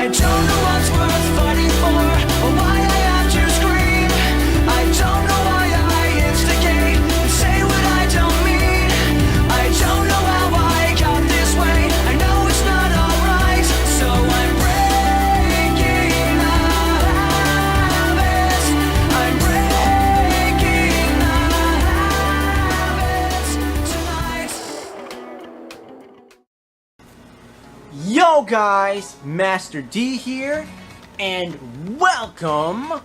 I don't know what's worth fighting for, or why I have to scream. I don't know why I instigate and say what I don't mean. I don't know how I got this way. I know it's not alright, so I'm breaking the habits. I'm breaking the habits tonight. Yo guys, Master D here, and welcome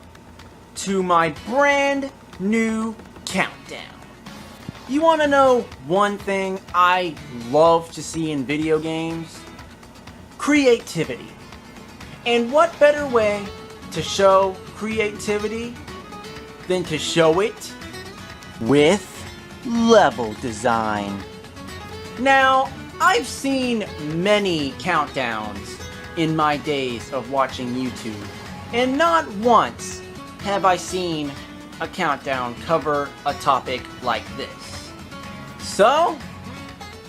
to my brand new countdown. You want to know one thing I love to see in video games? Creativity. And what better way to show creativity than to show it with level design? Now, I've seen many countdowns in my days of watching YouTube, and not once have I seen a countdown cover a topic like this. So,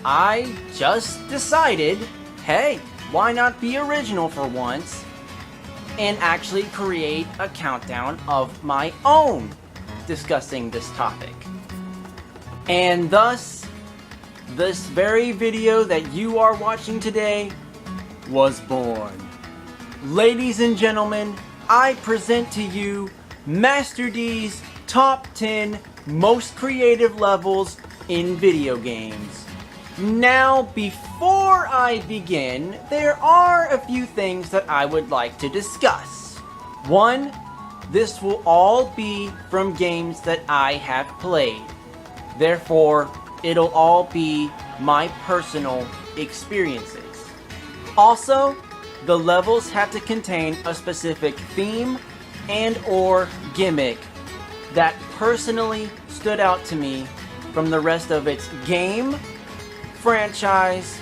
I just decided, hey, why not be original for once and actually create a countdown of my own discussing this topic. And thus, this very video that you are watching today was born. Ladies and gentlemen, I present to you Master D's top 10 most creative levels in video games. Now, before I begin, there are a few things that I would like to discuss. One, this will all be from games that I have played. Therefore, it'll all be my personal experiences. Also, the levels have to contain a specific theme and or gimmick that personally stood out to me from the rest of its game, franchise,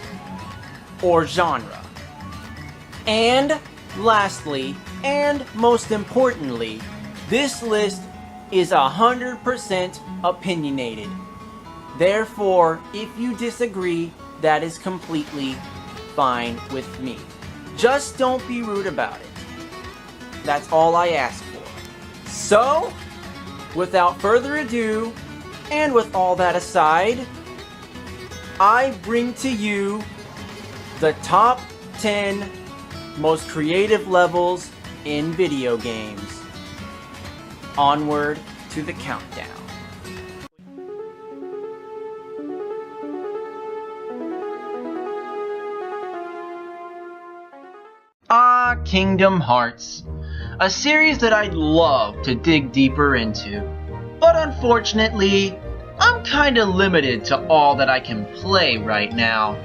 or genre. And lastly, and most importantly, this list is 100% opinionated. Therefore, if you disagree, that is completely fine with me. Just don't be rude about it. That's all I ask for. So, without further ado, and with all that aside, I bring to you the top 10 most creative levels in video games. Onward to the countdown. Kingdom Hearts, a series that I'd love to dig deeper into, but unfortunately, I'm kinda limited to all that I can play right now.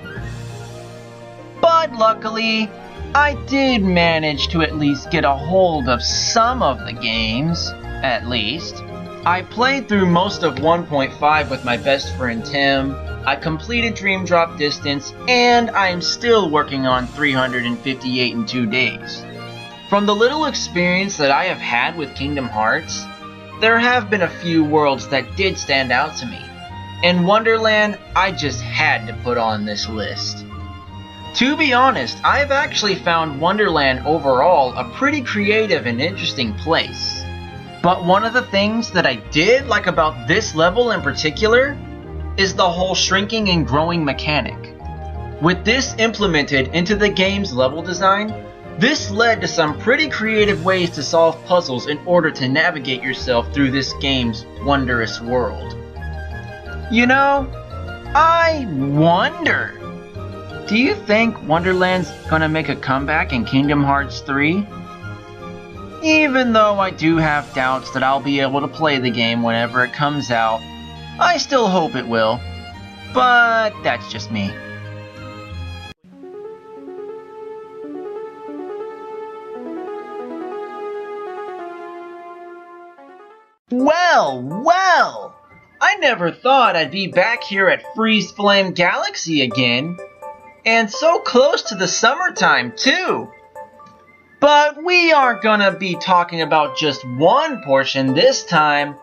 But luckily, I did manage to at least get a hold of some of the games, at least. I played through most of 1.5 with my best friend Tim, I completed Dream Drop Distance, and I'm still working on 358 in 2 days. From the little experience that I have had with Kingdom Hearts, there have been a few worlds that did stand out to me, and Wonderland I just had to put on this list. To be honest, I've actually found Wonderland overall a pretty creative and interesting place. But one of the things that I did like about this level in particular is the whole shrinking and growing mechanic. With this implemented into the game's level design, this led to some pretty creative ways to solve puzzles in order to navigate yourself through this game's wondrous world. You know, I wonder, do you think Wonderland's gonna make a comeback in Kingdom Hearts 3? Even though I do have doubts that I'll be able to play the game whenever it comes out, I still hope it will, but that's just me. Well, I never thought I'd be back here at Freeze Flame Galaxy again, and so close to the summertime too. But we aren't gonna be talking about just one portion this time.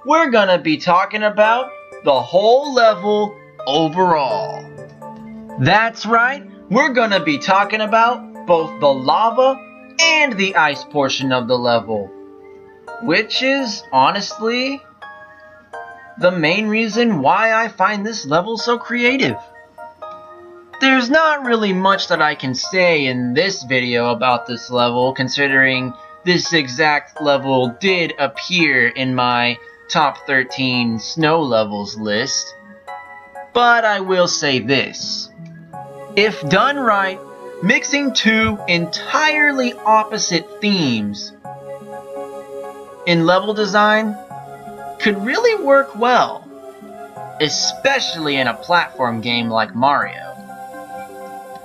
We're gonna be talking about the whole level overall. That's right, we're gonna be talking about both the lava and the ice portion of the level, which is honestly the main reason why I find this level so creative. There's not really much that I can say in this video about this level, considering this exact level did appear in my top 13 snow levels list. But I will say this: if done right, mixing two entirely opposite themes in level design could really work well, especially in a platform game like Mario.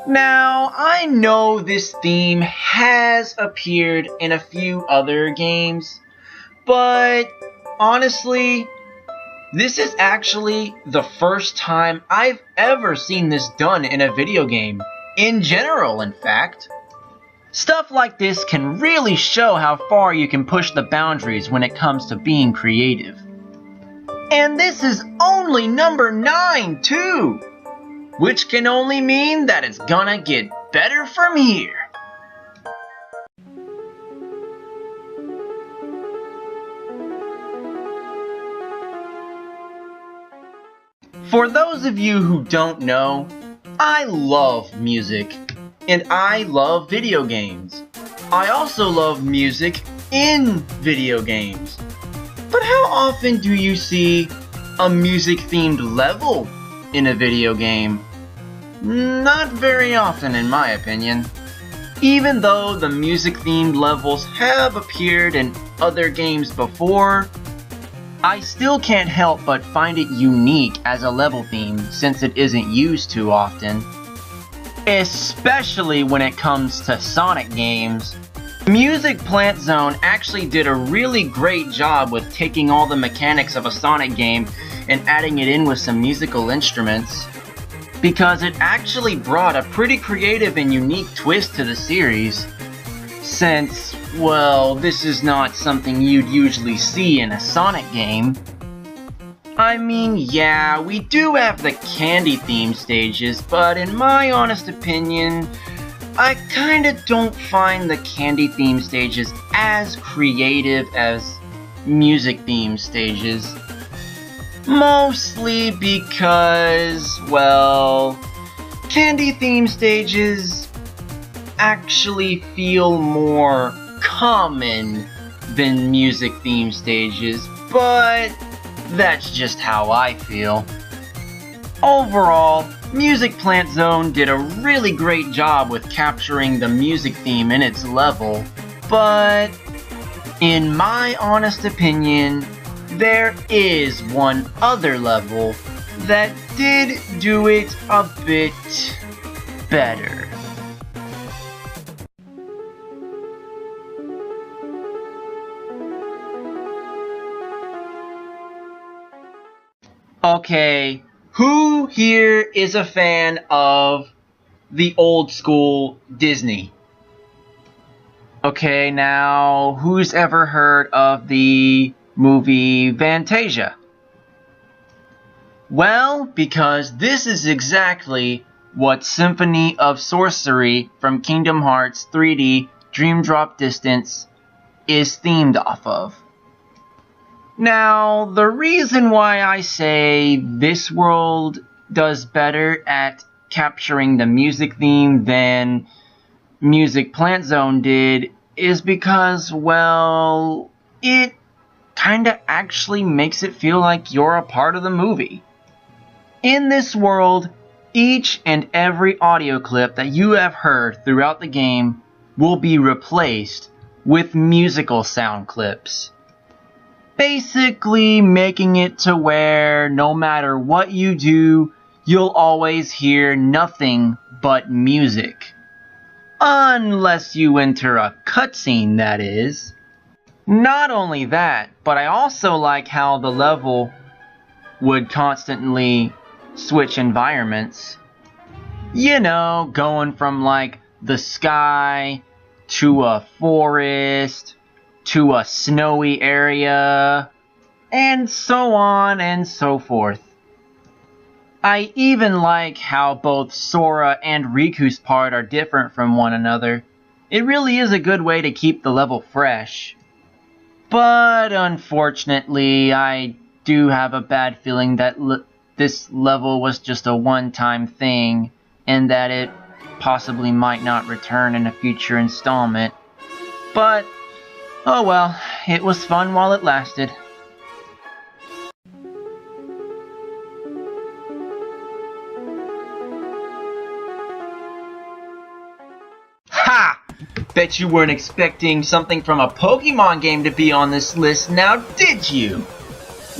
Now, I know this theme has appeared in a few other games, but honestly, this is actually the first time I've ever seen this done in a video game. In general, in fact. Stuff like this can really show how far you can push the boundaries when it comes to being creative. And this is only number 9 too, which can only mean that it's gonna get better from here. For those of you who don't know, I love music, and I love video games. I also love music in video games. But how often do you see a music-themed level in a video game? Not very often, in my opinion. Even though the music-themed levels have appeared in other games before, I still can't help but find it unique as a level theme since it isn't used too often. Especially when it comes to Sonic games. Music Plant Zone actually did a really great job with taking all the mechanics of a Sonic game and adding it in with some musical instruments, because it actually brought a pretty creative and unique twist to the series, since, well, this is not something you'd usually see in a Sonic game. I mean, yeah, we do have the candy theme stages, but in my honest opinion, I kinda don't find the candy theme stages as creative as music theme stages. Mostly because, well, candy theme stages actually feel more common than music theme stages, but that's just how I feel. Overall, Music Plant Zone did a really great job with capturing the music theme in its level, but in my honest opinion, there is one other level that did do it a bit better. Okay, who here is a fan of the old school Disney? Okay, now, who's ever heard of the movie Fantasia? Well, because this is exactly what Symphony of Sorcery from Kingdom Hearts 3D Dream Drop Distance is themed off of. Now, the reason why I say this world does better at capturing the music theme than Music Plant Zone did is because, well, it kinda actually makes it feel like you're a part of the movie. In this world, each and every audio clip that you have heard throughout the game will be replaced with musical sound clips. Basically making it to where no matter what you do, you'll always hear nothing but music. Unless you enter a cutscene, that is. Not only that, but I also like how the level would constantly switch environments. You know, going from like the sky to a forest to a snowy area, and so on and so forth. I even like how both Sora and Riku's part are different from one another. It really is a good way to keep the level fresh. But unfortunately, I do have a bad feeling that this level was just a one-time thing, and that it possibly might not return in a future installment. But, oh well, it was fun while it lasted. Ha! Bet you weren't expecting something from a Pokemon game to be on this list now, did you?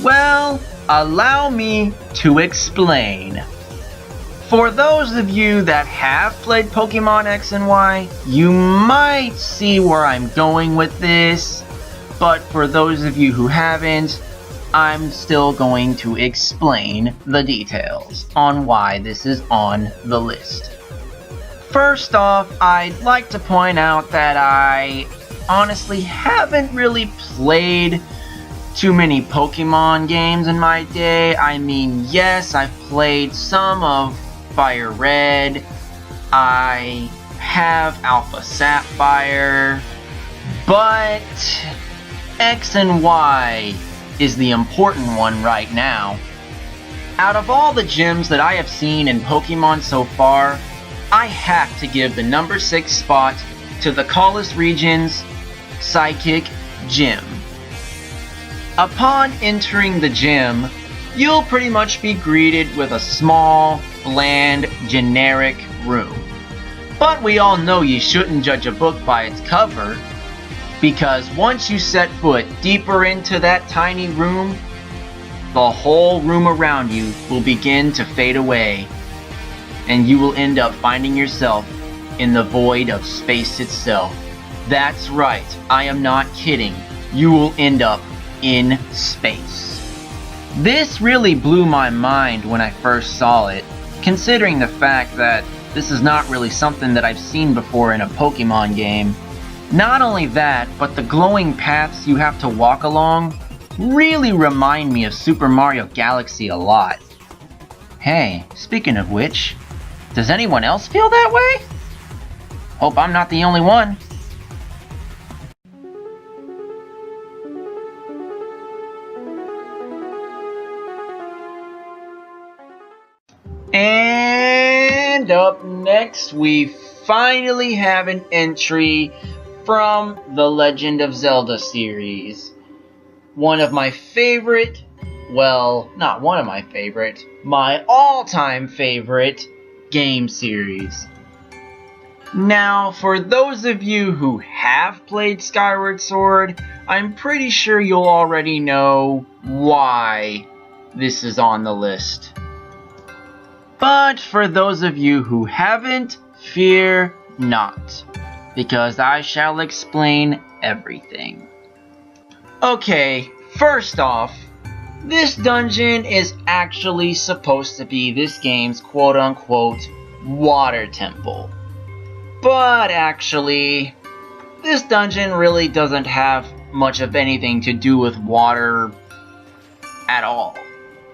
Well, allow me to explain. For those of you that have played Pokemon X and Y, you might see where I'm going with this, but for those of you who haven't, I'm still going to explain the details on why this is on the list. First off, I'd like to point out that I honestly haven't really played too many Pokemon games in my day. I mean, yes, I've played some of Fire Red, I have Alpha Sapphire, but X and Y is the important one right now. Out of all the gyms that I have seen in Pokemon so far, I have to give the number 6 spot to the Kalos region's Psychic Gym. Upon entering the gym, you'll pretty much be greeted with a small, bland, generic room. But we all know you shouldn't judge a book by its cover, because once you set foot deeper into that tiny room, the whole room around you will begin to fade away, and you will end up finding yourself in the void of space itself. That's right, I am not kidding. You will end up in space. This really blew my mind when I first saw it, considering the fact that this is not really something that I've seen before in a Pokemon game. Not only that, but the glowing paths you have to walk along really remind me of Super Mario Galaxy a lot. Hey, speaking of which, does anyone else feel that way? Hope I'm not the only one. And up next, we finally have an entry from the Legend of Zelda series. One of my favorite, well, not one of my favorite, my all-time favorite game series. Now, for those of you who have played Skyward Sword, I'm pretty sure you'll already know why this is on the list. But for those of you who haven't, fear not, because I shall explain everything. Okay, first off, this dungeon is actually supposed to be this game's quote-unquote water temple. But actually, this dungeon really doesn't have much of anything to do with water at all.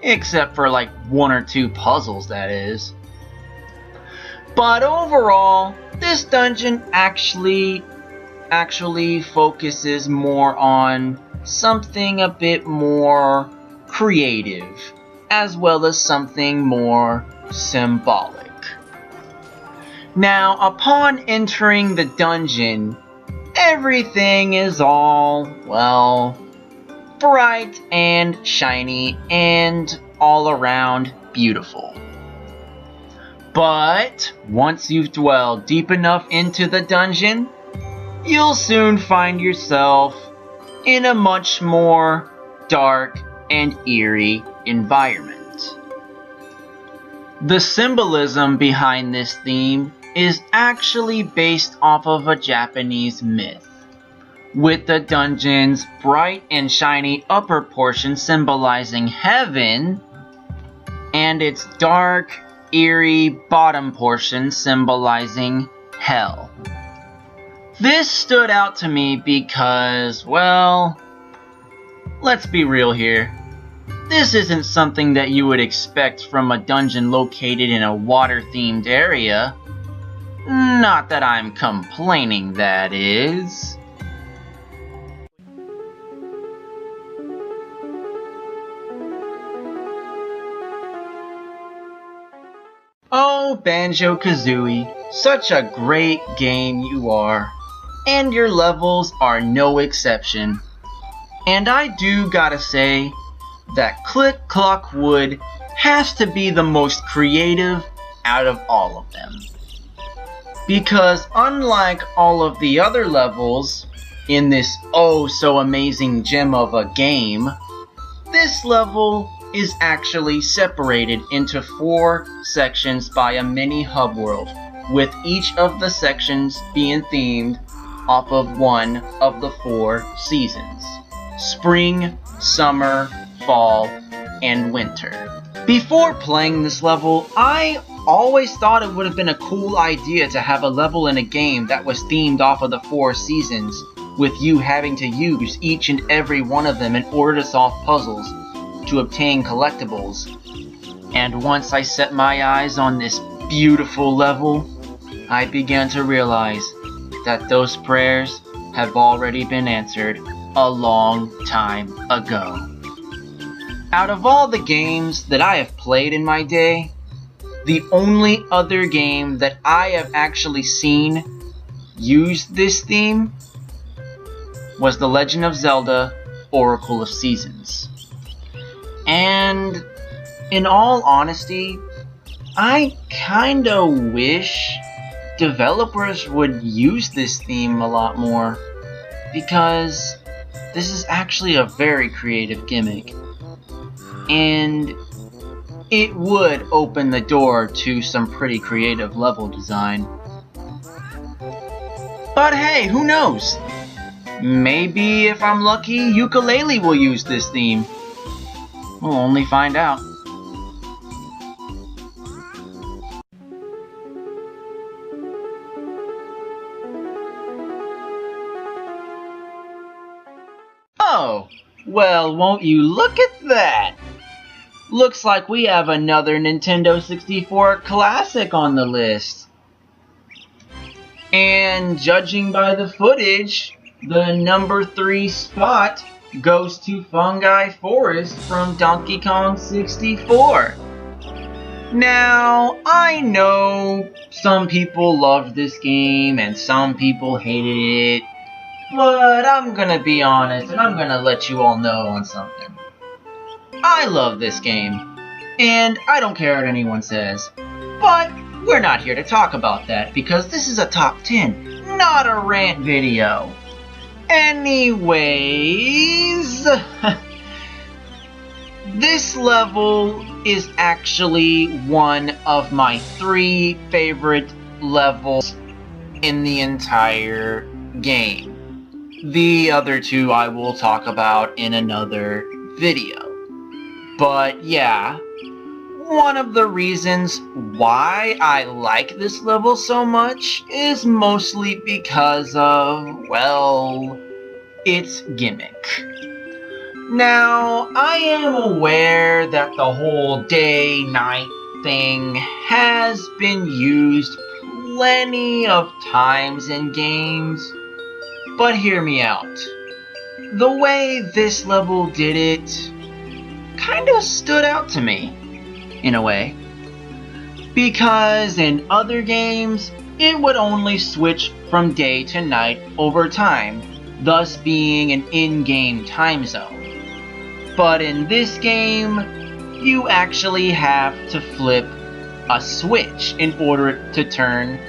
Except for like 1 or 2 puzzles, that is. But overall, this dungeon actually focuses more on something a bit more creative, as well as something more symbolic. Now, upon entering the dungeon, everything is all, well, bright and shiny and all around beautiful. But once you've dwelled deep enough into the dungeon, you'll soon find yourself in a much more dark and eerie environment. The symbolism behind this theme is actually based off of a Japanese myth, with the dungeon's bright and shiny upper portion symbolizing heaven, and its dark, eerie bottom portion symbolizing hell. This stood out to me because, well, let's be real here. this isn't something that you would expect from a dungeon located in a water-themed area. Not that I'm complaining, that is. Oh, Banjo-Kazooie, such a great game you are. And your levels are no exception. And I do gotta say that Click Clock Wood has to be the most creative out of all of them. Because unlike all of the other levels in this oh so amazing gem of a game, this level is actually separated into 4 sections by a mini hub world, with each of the sections being themed off of one of the 4 seasons: spring, summer, fall, and winter. Before playing this level, I always thought it would have been a cool idea to have a level in a game that was themed off of the 4 seasons, with you having to use each and every one of them in order to solve puzzles to obtain collectibles. And once I set my eyes on this beautiful level, I began to realize that those prayers have already been answered a long time ago. Out of all the games that I have played in my day, the only other game that I have actually seen use this theme was The Legend of Zelda: Oracle of Seasons. And in all honesty, I kinda wish developers would use this theme a lot more, because this is actually a very creative gimmick, and it would open the door to some pretty creative level design. But hey, who knows? Maybe if I'm lucky, Yooka-Laylee will use this theme. We'll only find out. Oh, well, won't you look at that? Looks like we have another Nintendo 64 classic on the list. And judging by the footage, the number 3 spot goes to Fungi Forest from Donkey Kong 64. Now, I know some people loved this game and some people hated it, but I'm gonna be honest and I'm gonna let you all know on something. I love this game, and I don't care what anyone says, but we're not here to talk about that because this is a top 10, not a rant video. Anyways, this level is actually one of my 3 favorite levels in the entire game. The other 2 I will talk about in another video. But yeah, one of the reasons why I like this level so much is mostly because of, well, its gimmick. Now, I am aware that the whole day-night thing has been used plenty of times in games, but hear me out. The way this level did it kinda stood out to me, in a way. Because in other games, it would only switch from day to night over time, thus being an in-game time zone. But in this game, you actually have to flip a switch in order to turn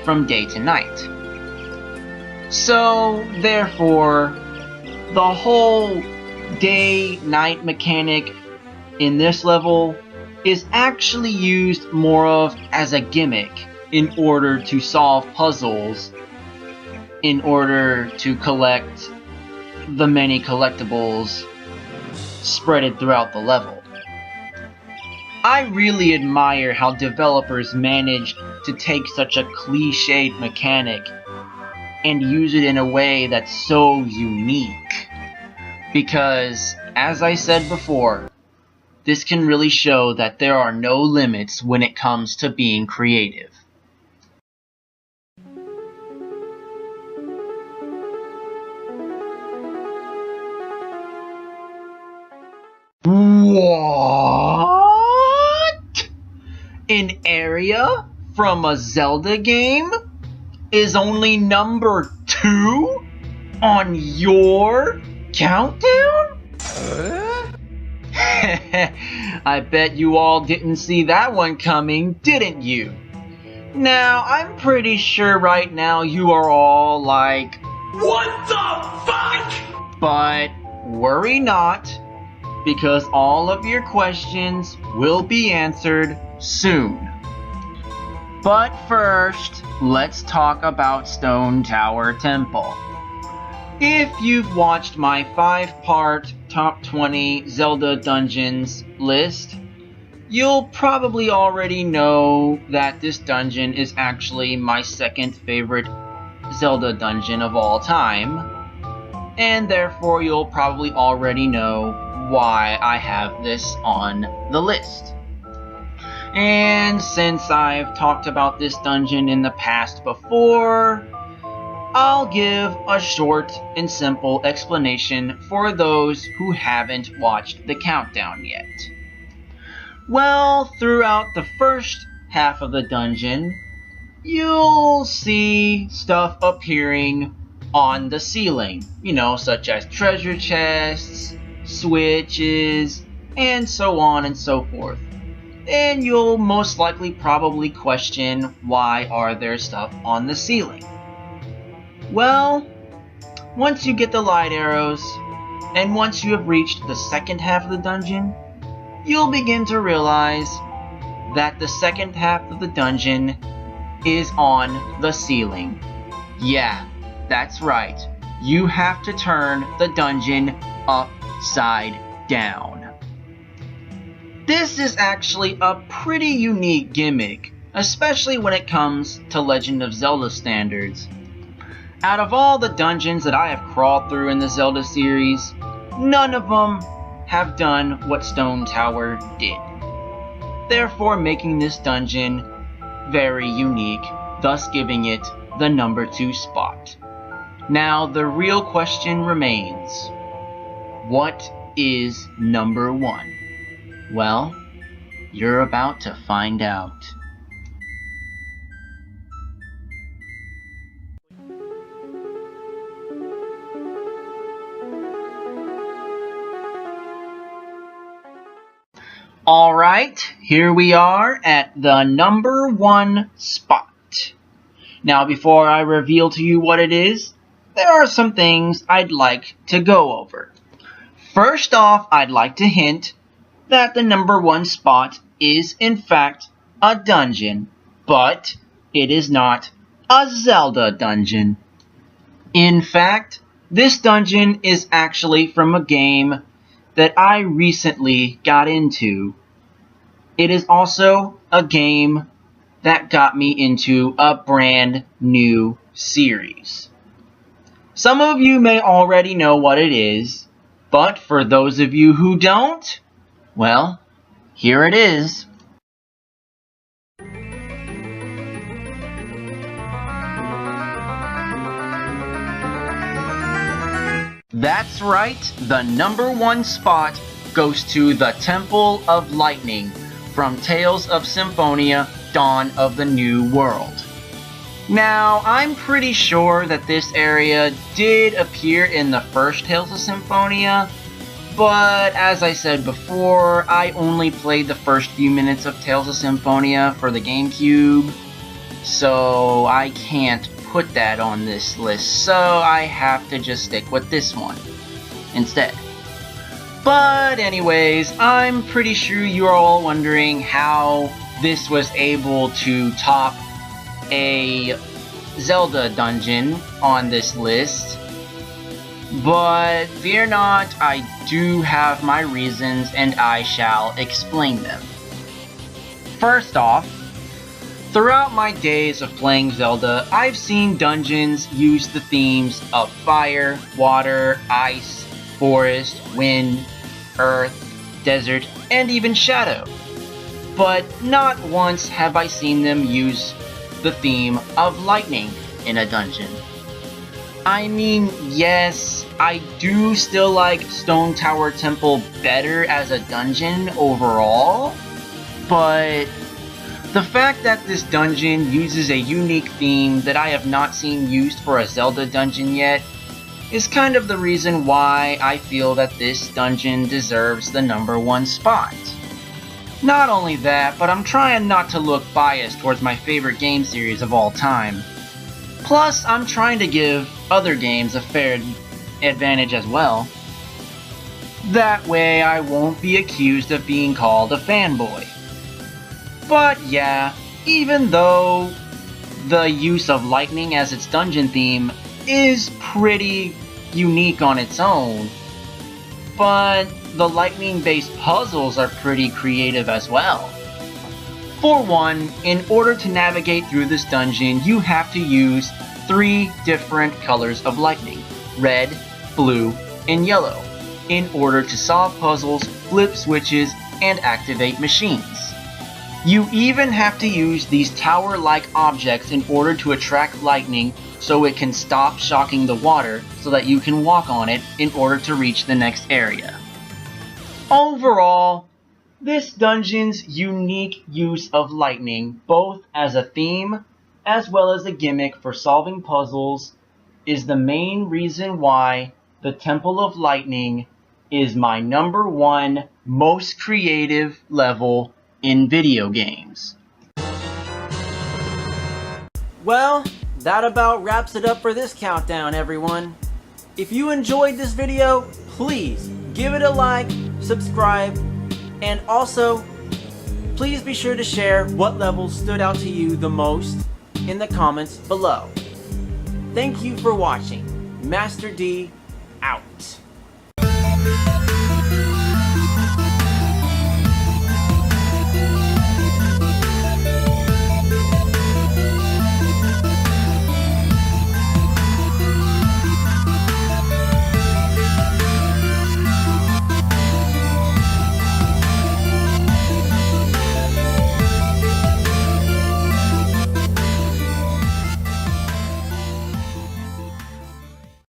from day to night. So, therefore, the whole day-night mechanic in this level is actually used more of as a gimmick in order to solve puzzles, in order to collect the many collectibles spreaded throughout the level. I really admire how developers managed to take such a cliched mechanic and use it in a way that's so unique. Because, as I said before, This can really show that there are no limits when it comes to being creative. What? An area from a Zelda game is only number 2 on your countdown? I bet you all didn't see that one coming, didn't you? Now, I'm pretty sure right now you are all like, what the fuck? But worry not, because all of your questions will be answered soon. But first, let's talk about Stone Tower Temple. If you've watched my 5-part Top 20 Zelda Dungeons list, you'll probably already know that this dungeon is actually my second favorite Zelda dungeon of all time, and therefore you'll probably already know why I have this on the list. And since I've talked about this dungeon in the past before, I'll give a short and simple explanation for those who haven't watched the countdown yet. Well, throughout the first half of the dungeon, you'll see stuff appearing on the ceiling, such as treasure chests, switches, and so on and so forth. And you'll most likely probably question, why are there stuff on the ceiling? Well, once you get the light arrows, and once you have reached the second half of the dungeon, you'll begin to realize that the second half of the dungeon is on the ceiling. Yeah, that's right. You have to turn the dungeon upside down. This is actually a pretty unique gimmick, especially when it comes to Legend of Zelda standards. Out of all the dungeons that I have crawled through in the Zelda series, none of them have done what Stone Tower did, therefore making this dungeon very unique, thus giving it the number 2 spot. Now the real question remains, what is number 1? Well, you're about to find out. Alright, here we are at the number 1 spot. Now before I reveal to you what it is, there are some things I'd like to go over. First off, I'd like to hint that the number 1 spot is in fact a dungeon, but it is not a Zelda dungeon. In fact, this dungeon is actually from a game that I recently got into. It is also a game that got me into a brand new series. Some of you may already know what it is, but for those of you who don't, well, here it is. That's right, the number 1 spot goes to the Temple of Lightning from Tales of Symphonia: Dawn of the New World. Now, I'm pretty sure that this area did appear in the first Tales of Symphonia, but as I said before, I only played the first few minutes of Tales of Symphonia for the GameCube, so I can't put that on this list, so I have to just stick with this one instead. But anyways, I'm pretty sure you're all wondering how this was able to top a Zelda dungeon on this list. But fear not, I do have my reasons and I shall explain them. First off, throughout my days of playing Zelda, I've seen dungeons use the themes of fire, water, ice, forest, wind, earth, desert, and even shadow. But not once have I seen them use the theme of lightning in a dungeon. I mean, yes, I do still like Stone Tower Temple better as a dungeon overall, but the fact that this dungeon uses a unique theme that I have not seen used for a Zelda dungeon yet is kind of the reason why I feel that this dungeon deserves the #1 spot. Not only that, but I'm trying not to look biased towards my favorite game series of all time. Plus, I'm trying to give other games a fair advantage as well. That way I won't be accused of being called a fanboy. But yeah, even though the use of lightning as its dungeon theme is pretty unique on its own, but the lightning-based puzzles are pretty creative as well. For one, in order to navigate through this dungeon, you have to use 3 different colors of lightning, red, blue, and yellow, in order to solve puzzles, flip switches, and activate machines. You even have to use these tower-like objects in order to attract lightning so it can stop shocking the water so that you can walk on it in order to reach the next area. Overall, this dungeon's unique use of lightning, both as a theme as well as a gimmick for solving puzzles, is the main reason why the Temple of Lightning is my #1 most creative level in video games. Well, that about wraps it up for this countdown, everyone. If you enjoyed this video, please give it a like, subscribe, and also, please be sure to share what levels stood out to you the most in the comments below. Thank you for watching. Master D out.